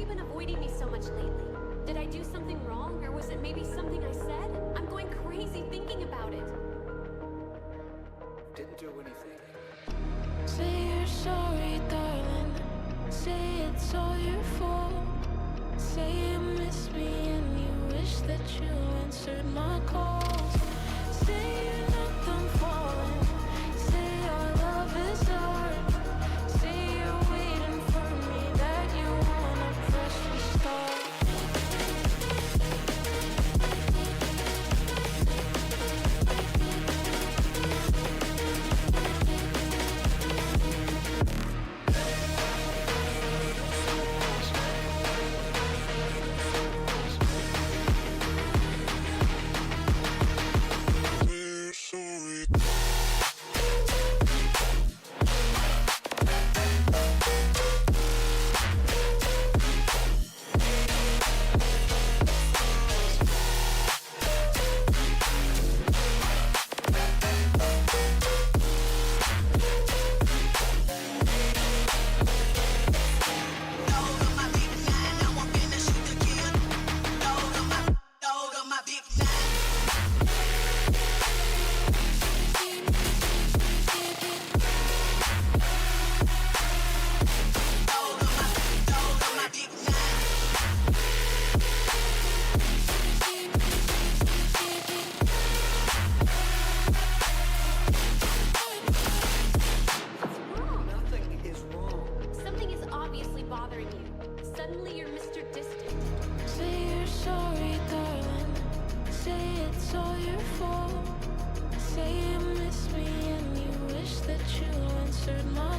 you been avoiding me so much lately? Did I do something wrong, or was it maybe something I said? I'm going crazy thinking about it. Didn't do anything. Say you're sorry, darling. Say it's all your fault. Say you miss me and you wish that you answered my calls. Say you're not done falling. Say our love is hard. Say you're waiting for me, that you wanna press restart. Answered my